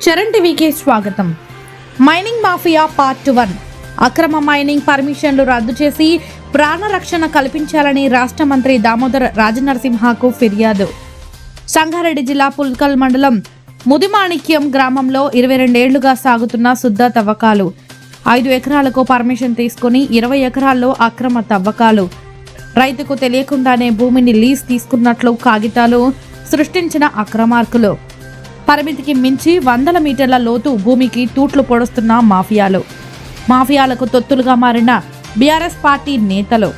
చరణ్ టీవీకి స్వాగతం. Mining mafia part 1. అక్రమ మైనింగ్ పర్మిషన్లు రద్దు చేసి ప్రాణరక్షణ కల్పించాలని రాష్ట్ర మంత్రి దామోదర్ రాజనరసింహకు ఫిర్యాదు. సంగారెడ్డి జిల్లా పుల్కల్ మండలం ముదిమాణిక్యం గ్రామంలో 22 ఏళ్లుగా సాగుతున్న శుద్ధ తవ్వకాలు. 5 ఎకరాలకు పర్మిషన్ తీసుకుని 20 ఎకరాల్లో అక్రమ తవ్వకాలు. రైతుకు తెలియకుండానే భూమిని లీజ్ తీసుకున్నట్లు కాగితాలు సృష్టించిన అక్రమార్కులు. పరిమితికి మించి 100 మీటర్ల లోతు భూమికి తూట్లు పొడుస్తున్న మాఫియాలకు తొత్తులుగా మారిన బీఆర్ఎస్ పార్టీ నేతలు.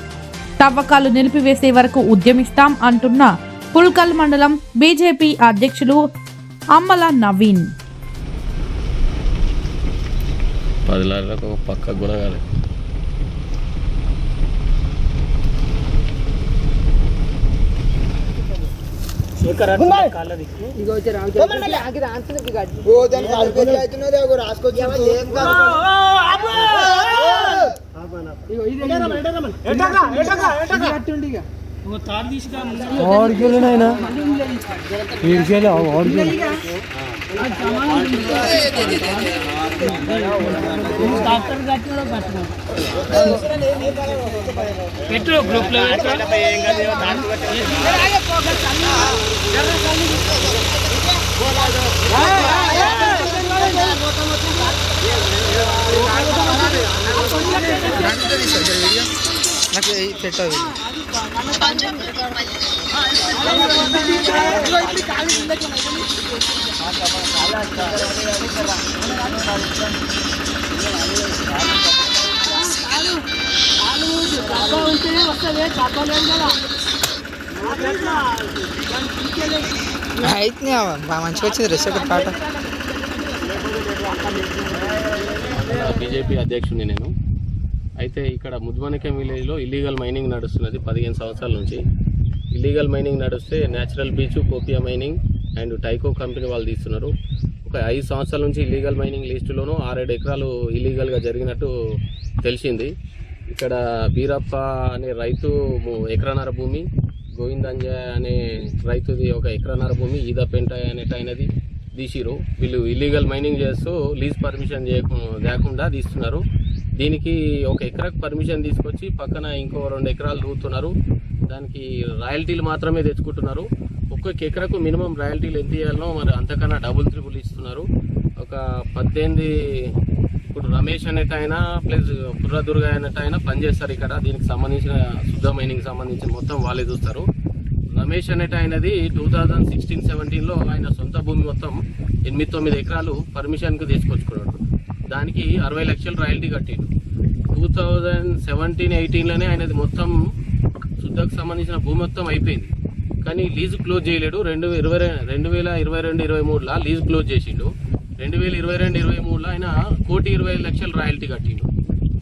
తవ్వకాలు నిలిపివేసే వరకు ఉద్యమిస్తాం అంటున్న పుల్కల్ మండలం బీజేపీ అధ్యక్షులు అమ్మల నవీన్. గ్రూప్ లో అయితే మంచిగా వచ్చింది రెస్ట్ పాట. బీజేపీ అధ్యక్షుడిని నేను. అయితే ఇక్కడ ముద్మనికం విలేజ్లో ఇల్లీగల్ మైనింగ్ నడుస్తున్నది 15 సంవత్సరాల నుంచి. ఇల్లీగల్ మైనింగ్ నడుస్తే న్యాచురల్ బీచ్, కోపియా మైనింగ్ అండ్ టైకో కంపెనీ వాళ్ళు తీస్తున్నారు. ఒక 5 సంవత్సరాల నుంచి ఇల్లీగల్ మైనింగ్ లిస్టులోనూ 6-7 ఎకరాలు ఇల్లీగల్గా జరిగినట్టు తెలిసింది. ఇక్కడ బీరప్ప అనే రైతు ఎకరన్నర భూమి, గోవిందంజ అనే రైతుది 1 ఎకరన్నర భూమి, ఈదపెంట అనేటైనది తీసిరు. వీళ్ళు ఇల్లీగల్ మైనింగ్ చేస్తూ లీజ్ పర్మిషన్ లేకుండా తీస్తున్నారు. దీనికి 1 ఎకరాకు పర్మిషన్ తీసుకొచ్చి పక్కన ఇంకో 2 ఎకరాలు దూరుతున్నారు. దానికి రాయల్టీలు మాత్రమే తెచ్చుకుంటున్నారు. ఒక్కొక్క ఎకరాకు మినిమం రాయల్టీలు ఎంత ఇవ్వాలనో మరి అంతకన్నా డబుల్ త్రిబుల్ ఇస్తున్నారు. ఒక 18 ఇప్పుడు రమేష్ అనేట ఆయన ప్లస్ పుర్రదుర్గ అనేట ఆయన పనిచేస్తారు ఇక్కడ. దీనికి సంబంధించిన శుద్ధ మైనింగ్ సంబంధించిన మొత్తం వాళ్ళే చూస్తారు. రమేష్ అనేట ఆయనది 2016-17లో ఆయన సొంత భూమి మొత్తం 8-9 ఎకరాలు పర్మిషన్కి తీసుకొచ్చుకున్నాడు. దానికి 60 లక్షలు రాయల్టీ కట్టిండు. 2017-18లోనే ఆయనది మొత్తం శుద్ధకు సంబంధించిన భూమి మొత్తం అయిపోయింది. కానీ లీజు క్లోజ్ చేయలేడు. 2022-23లో లీజు క్లోజ్ చేసిండు. 2022-23లో ఆయన 1,20,00,000 రాయల్టీ కట్టిండు.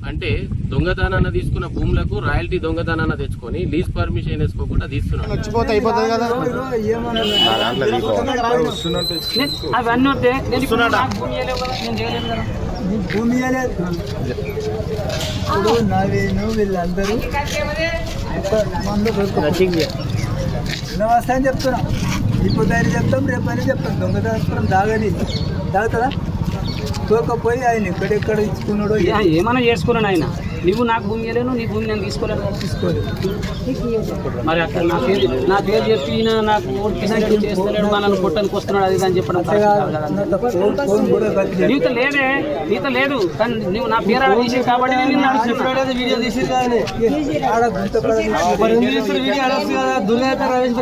అంటే దొంగతనాన్ని తీసుకున్న భూములకు రాయల్టీ దొంగతనాన్ని తెచ్చుకొని లీజ్ పర్మిషన్ వేసుకోకుండా తీస్తున్నాడు. వీళ్ళందరూ నమస్తే అని చెప్తున్నా. ఇప్పుడు దాన్ని చెప్తాం, రేపు అని చెప్తాం. దొంగతనం తాగుతుందా? తోకపోయి ఆయన ఎక్కడెక్కడ ఇచ్చుకున్నాడో ఏమైనా చేసుకున్నాను. ఆయన నువ్వు నాకు భూమి ఇవ్వలేను, నీ భూమి నేను తీసుకోలేదు. మరి అక్కడ నా పేరు చెప్పి నాకు చేస్తలేడు, మనల్ని కొట్టడానికి వస్తున్నాడు, అది అని చెప్పడం నీతో లేదే. నీతో లేదు కానీ నువ్వు నా పేరు తీసి కాబట్టి వీడియో తీసి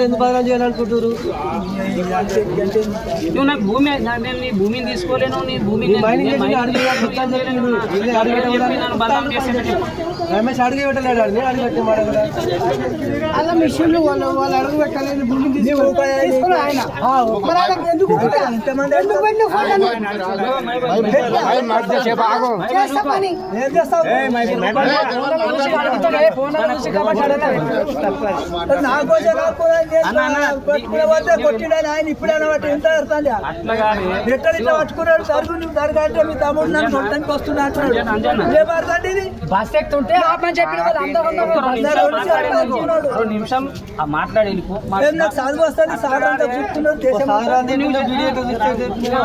ఎందుకు బదనాలు చేయాలనుకుంటారు? నువ్వు నాకు భూమి, నేను నీ భూమిని తీసుకోలేను, నీ భూమిని బదనాలు చేసేటట్టు రమేష్ అడుగు పెట్టలేడు. అడుగు పెట్టి అలా మిషన్లు వాళ్ళు అడుగు పెట్టాలని భూమి కొట్టిడని ఆయన ఇప్పుడు అనమాట ఎంత ఎక్కడ ఇట్లా పట్టుకున్నాడు. తరుగు నువ్వు తరగంటే మీ తమ్ముడు నన్ను కొట్టడానికి వస్తున్నా అంటున్నాడు. ఆసక్తి ఉంటే ఆపని చెప్పిన వాళ్ళు అందరూ రెండు నిమిషం ఆ మాట్లాడి వెళ్ళిపో. నాకు చదువు వస్తుంది సార్ అంతా చూస్తున్నారు దేశం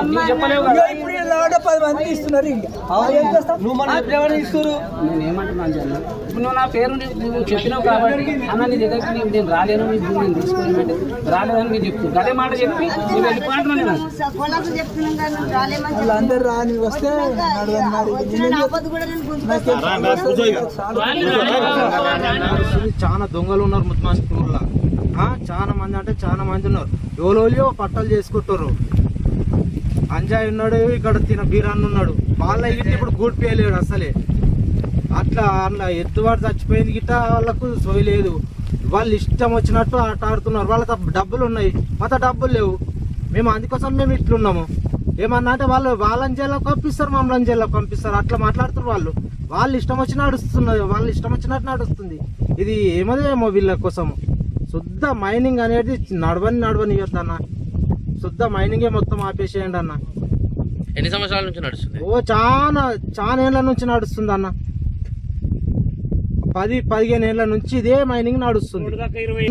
నువ్వు చెప్పలేవు కదా. ఇప్పుడు ఇలా 10 మంది ఇస్తున్నారు ఇంకా ఏం చేస్తాం నువ్వు మన ఇస్తారు. నేను ఏమంటున్నాను జన్న, ఇప్పుడు నువ్వు నా పేరు నువ్వు చెప్పినావు కాబట్టి అన్న నీ దగ్గరికి నేను రాలేను, నీ భూమి నేను తీసుకోలేమంటే రాలేదని నేను చెప్తున్నాను. అదే మాట చెప్పి నువ్వు వెళ్ళిపోతున్నాను నేను. వాళ్ళందరూ రాని వస్తే చాలా దొంగలు ఉన్నారు ముత్మాస్పూర్లో. చాలా మంది అంటే చాలా మంది ఉన్నారు. ఎవరోలియో పట్టలు చేసుకుంటారు. అంజాయ్ ఉన్నాడు, ఇక్కడ తిన బీరాన్ ఉన్నాడు. వాళ్ళ గిట్ట ఇప్పుడు గూడిపోయలేడు అసలే. అట్లా ఎత్తువాడు చచ్చిపోయింది గిట్ట వాళ్ళకు సోయలేదు. వాళ్ళు ఇష్టం వచ్చినట్టు ఆట ఆడుతున్నారు. వాళ్ళ డబ్బులు ఉన్నాయి, మాతో డబ్బులు లేవు. మేము అందుకోసం మేము ఇట్లున్నాము. ఏమన్నా అంటే వాళ్ళని జైల్లో పంపిస్తారు, మమ్మల్ని జైల్లో పంపిస్తారు. అట్లా మాట్లాడుతారు వాళ్ళు. వాళ్ళు ఇష్టం వచ్చి నడుస్తున్నారు, వాళ్ళు ఇష్టం వచ్చినట్టు నడుస్తుంది. ఇది ఏమో వీళ్ళ కోసం. శుద్ధ మైనింగ్ అనేది నడవనియొద్దు అన్న. శుద్ధ మైనింగే మొత్తం ఆపేసేయండి అన్న. ఎన్ని సంవత్సరాల నుంచి నడుస్తుంది? చాలా ఏళ్ళ నుంచి నడుస్తుంది అన్న. 10-15 ఏళ్ళ నుంచి ఇదే మైనింగ్ నడుస్తుంది.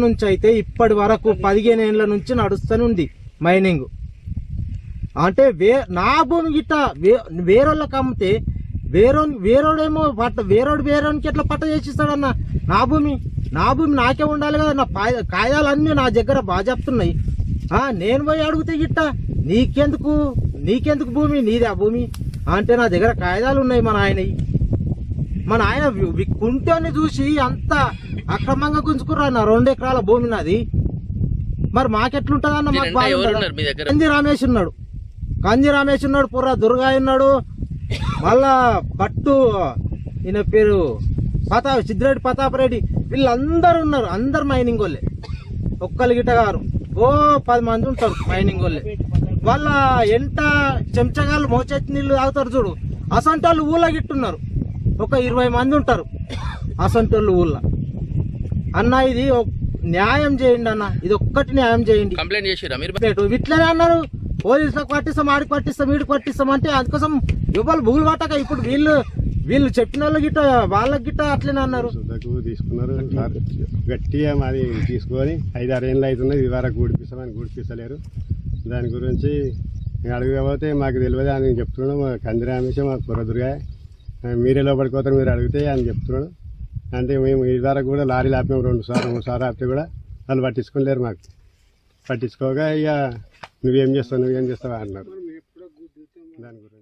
నుంచి అయితే ఇప్పటి వరకు 15 ఏళ్ళ నుంచి నడుస్తూనే ఉంది మైనింగ్. అంటే నా భూమి గిట్ట వేరోళ్ళకి అమ్మితే వేరోడేమో వేరోడికి ఎట్లా పట్ట చేసిస్తాడన్న? నా భూమి నాకే ఉండాలి కదా. నా కాయిదాలన్నీ నా దగ్గర బాగా చెప్తున్నాయి. నేను పోయి అడిగితే గిట్ట నీకెందుకు భూమి, నీదే ఆ భూమి అంటే నా దగ్గర కాయిదాలు ఉన్నాయి. మన ఆయన కుంటని చూసి అంత అక్రమంగా గుంజుకురా. నా 2 ఎకరాల భూమి నాది. మరి మాకెట్లుంటది అన్న? మాకు కంజి రమేష్ ఉన్నాడు, పుర్ర దుర్గా ఉన్నాడు, మళ్ళా పట్టు ఈయన పేరు సిద్ధిరెడ్డి ప్రతాప్ రెడ్డి, వీళ్ళందరూ ఉన్నారు. అందరు మైనింగ్ వాళ్ళే. ఒక్కరి గిట్ట గారు 10 మంది ఉంటారు మైనింగ్ వాళ్ళే. వాళ్ళ ఎంట చెంచగాళ్ళు మోచేతి నీళ్ళు తాగుతారు చూడు, అసంటోళ్ళు ఊళ్ళో గిట్టున్నారు. ఒక 20 మంది ఉంటారు అసంటోళ్ళు ఊళ్ళో. అన్న ఇది న్యాయం చేయండి అన్న, ఇది ఒక్కటి న్యాయం చేయండి. కంప్లైంట్ చేసిరా మీరు? ఇట్లనే అన్నారు, పోలీసులకు పట్టిస్తాం, ఆడికి పట్టిస్తాం, వీడికి పట్టిస్తాం అంటే అందుకోసం ఇవ్వాలి బుగులు పట్టక. ఇప్పుడు వీళ్ళు చెప్పిన వాళ్ళకి గిట్ట వాళ్ళకి గిట్ట అట్లనే అన్నారు. తీసుకున్నారు గట్టిగా మాది తీసుకొని 5-6 ఏళ్ళు అవుతున్నాయి. ఇది వరకు గూడిపిస్తలేరు. దాని గురించి అడగకపోతే మాకు తెలియదు అని చెప్తున్నాడు. కంది రమేష్ మాకు పురదుర్గా మీరే లోపలిపోతారు, మీరు అడిగితే అని చెప్తున్నాడు. అంటే మేము ఇది వరకు కూడా లారీలు ఆపినాం 2-3 సార్లు ఆపితే కూడా వాళ్ళు పట్టించుకోలేరు. మాకు పట్టించుకోగా ఇక నువ్వేం చేస్తావు అన్నారు. దాని గురించి